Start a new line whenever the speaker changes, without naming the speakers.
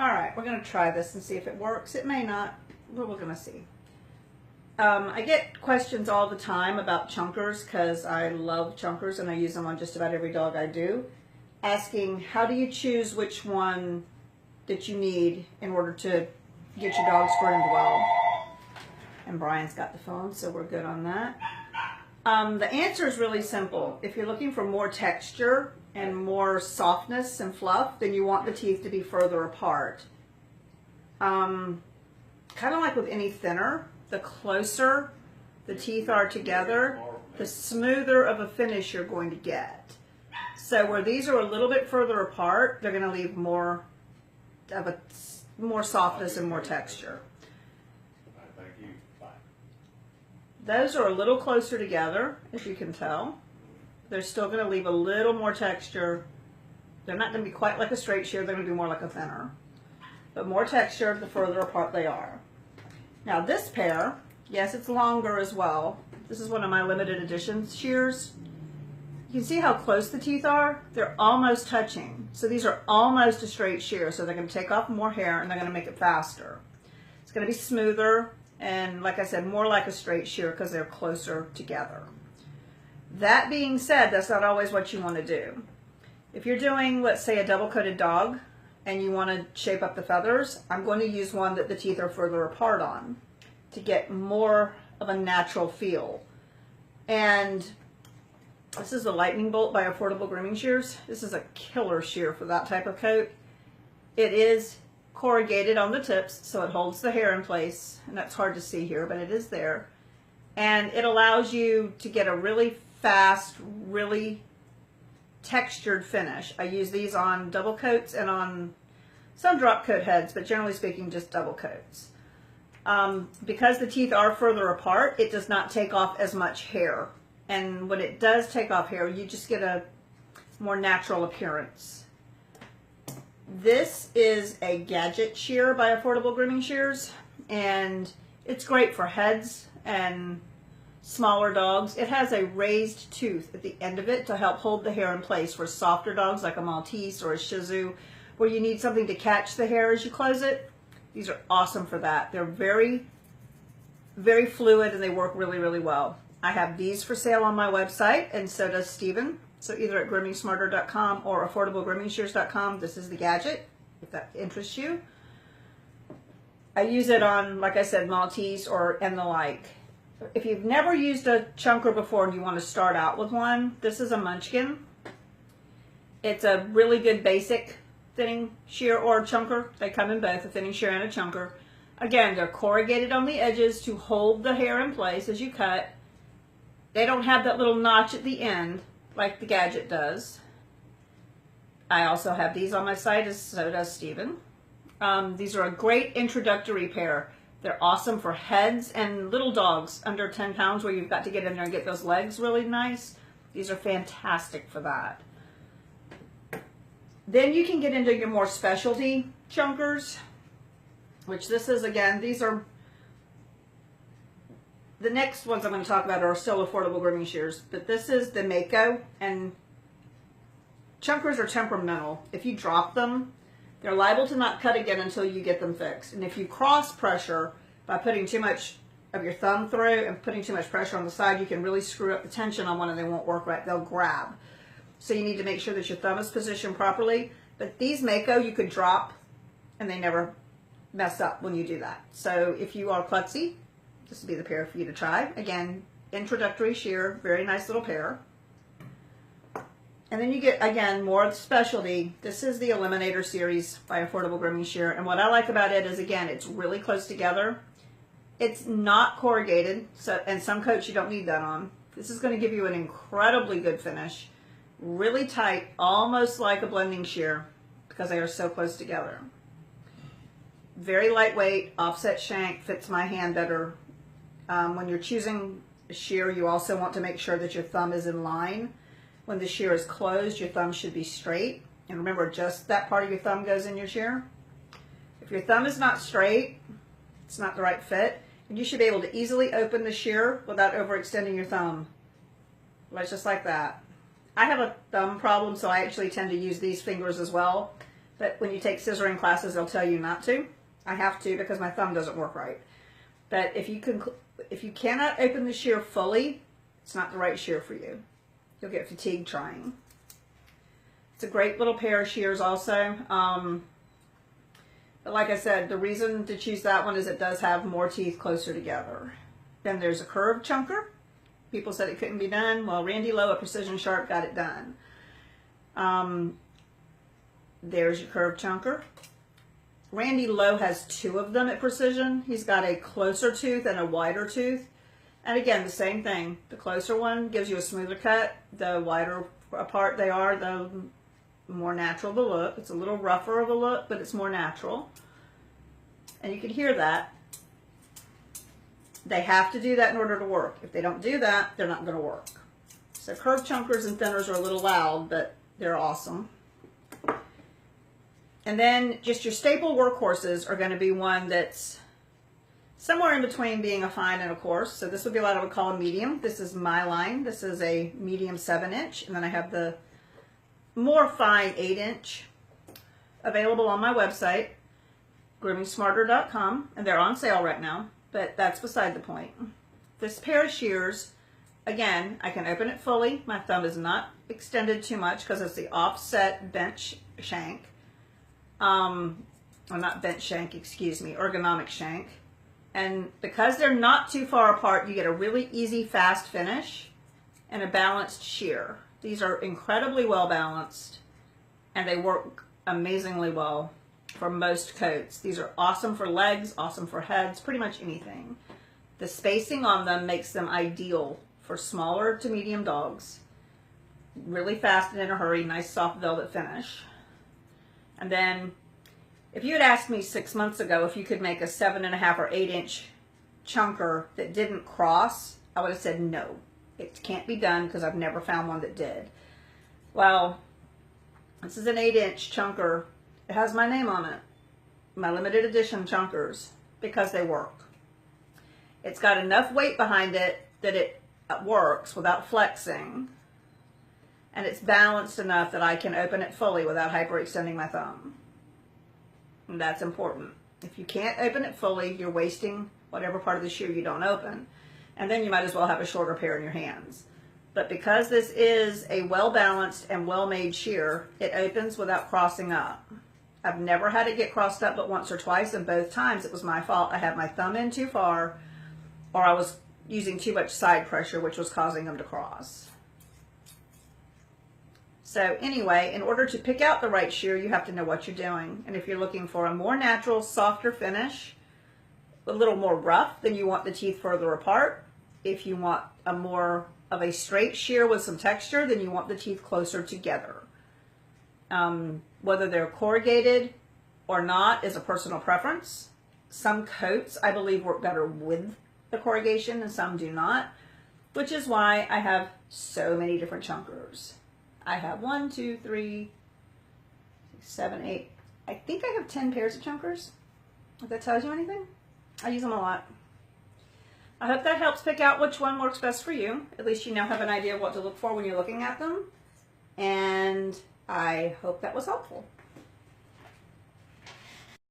All right, we're going to try this and see if it works. It may not, but we're going to see. I get questions all the time about chunkers because I love chunkers and I use them on just about every dog I do, asking how do you choose which one that you need in order to get your dogs groomed well. And Brian's got the phone, so we're good on that. The answer is really simple. If you're looking for more texture and more softness and fluff, then you want the teeth to be further apart. Kind of like with any thinner, the closer the teeth are together, the smoother of a finish you're going to get. So where these are a little bit further apart, they're going to leave more of more softness and more texture. Those are a little closer together, as you can tell. They're still going to leave a little more texture. They're not going to be quite like a straight shear. They're going to be more like a thinner. But more texture the further apart they are. Now this pair, yes, it's longer as well. This is one of my limited edition shears. You can see how close the teeth are. They're almost touching. So these are almost a straight shear. So they're going to take off more hair and they're going to make it faster. It's going to be smoother. And like I said, more like a straight shear because they're closer together. That being said, that's not always what you want to do. If you're doing, let's say, a double-coated dog and you want to shape up the feathers, I'm going to use one that the teeth are further apart on to get more of a natural feel. And this is the Lightning Bolt by Affordable Grooming Shears. This is a killer shear for that type of coat. It is corrugated on the tips, so it holds the hair in place, and that's hard to see here, but it is there. And it allows you to get a really fast, really textured finish. I use these on double coats and on some drop coat heads, but generally speaking, just double coats. Because the teeth are further apart, it does not take off as much hair. And when it does take off hair, you just get a more natural appearance. This is a gadget shear by Affordable Grooming Shears, and it's great for heads and smaller dogs. It has a raised tooth at the end of it to help hold the hair in place for softer dogs like a Maltese or a Shih Tzu, where you need something to catch the hair as you close it. These are awesome for that. They're very, very fluid and they work really, really well. I have these for sale on my website, and so does Steven. So either at GroomingSmarter.com or AffordableGroomingShears.com. This is the gadget, if that interests you. I use it on, like I said, Maltese and the like. If you've never used a chunker before and you want to start out with one, this is a Munchkin. It's a really good basic thinning shear or chunker. They come in both, a thinning shear and a chunker. Again, they're corrugated on the edges to hold the hair in place as you cut. They don't have that little notch at the end like the gadget does. I also have these on my site, as so does Steven. These are a great introductory pair. They're awesome for heads and little dogs under 10 pounds where you've got to get in there and get those legs really nice. These are fantastic for that. Then you can get into your more specialty chunkers, which this is, again, these are, the next ones I'm going to talk about are still Affordable Grooming Shears, but this is the Mako, and chunkers are temperamental. If you drop them, they're liable to not cut again until you get them fixed. And if you cross pressure by putting too much of your thumb through and putting too much pressure on the side, you can really screw up the tension on one and they won't work right. They'll grab. So you need to make sure that your thumb is positioned properly. But these Mako you could drop and they never mess up when you do that. So if you are klutzy, this would be the pair for you to try. Again, introductory shear, very nice little pair. And then you get, again, more specialty. This is the Eliminator series by Affordable Grooming Shear. And what I like about it is, again, it's really close together. It's not corrugated, and some coats you don't need that on. This is going to give you an incredibly good finish. Really tight, almost like a blending shear because they are so close together. Very lightweight, offset shank, fits my hand better. When you're choosing a shear, you also want to make sure that your thumb is in line. When the shear is closed, your thumb should be straight. And remember, just that part of your thumb goes in your shear. If your thumb is not straight, it's not the right fit. And you should be able to easily open the shear without overextending your thumb. Like just like that. I have a thumb problem, so I actually tend to use these fingers as well. But when you take scissoring classes, they'll tell you not to. I have to because my thumb doesn't work right. But if you cannot open the shear fully, it's not the right shear for you. You'll get fatigued trying. It's a great little pair of shears also. But like I said, the reason to choose that one is it does have more teeth closer together. Then there's a curved chunker. People said it couldn't be done. Well, Randy Lowe at Precision Sharp got it done. There's your curved chunker. Randy Lowe has two of them at Precision. He's got a closer tooth and a wider tooth. And again, the same thing. The closer one gives you a smoother cut. The wider apart they are, the more natural the look. It's a little rougher of a look, but it's more natural. And you can hear that. They have to do that in order to work. If they don't do that, they're not going to work. So curved chunkers and thinners are a little loud, but they're awesome. And then just your staple workhorses are going to be one that's somewhere in between being a fine and a coarse. So this would be what I would call a medium. This is my line. This is a medium 7-inch. And then I have the more fine 8-inch available on my website, groomingsmarter.com. And they're on sale right now. But that's beside the point. This pair of shears, again, I can open it fully. My thumb is not extended too much because it's the offset bench shank. Well, not bench shank, excuse me, ergonomic shank. And because they're not too far apart, you get a really easy, fast finish and a balanced shear. These are incredibly well balanced and they work amazingly well for most coats. These are awesome for legs, awesome for heads, pretty much anything. The spacing on them makes them ideal for smaller to medium dogs. Really fast and in a hurry, nice soft velvet finish. And then if you had asked me 6 months ago if you could make a 7.5 or 8-inch chunker that didn't cross, I would have said no. It can't be done because I've never found one that did. Well, this is an 8-inch chunker. It has my name on it, my limited edition chunkers, because they work. It's got enough weight behind it that it works without flexing, and it's balanced enough that I can open it fully without hyperextending my thumb. And that's important. If you can't open it fully, you're wasting whatever part of the shear you don't open, and then you might as well have a shorter pair in your hands. But because this is a well-balanced and well-made shear, it opens without crossing up. I've never had it get crossed up but once or twice, and both times it was my fault. I had my thumb in too far, or I was using too much side pressure, which was causing them to cross. So anyway, in order to pick out the right shear, you have to know what you're doing. And if you're looking for a more natural, softer finish, a little more rough, then you want the teeth further apart. If you want a more of a straight shear with some texture, then you want the teeth closer together. Whether they're corrugated or not is a personal preference. Some coats, I believe, work better with the corrugation and some do not, which is why I have so many different chunkers. I have 1, 2, 3, 6, 7, 8. I think I have 10 pairs of chunkers. If that tells you anything, I use them a lot. I hope that helps pick out which one works best for you. At least you now have an idea of what to look for when you're looking at them. And I hope that was helpful.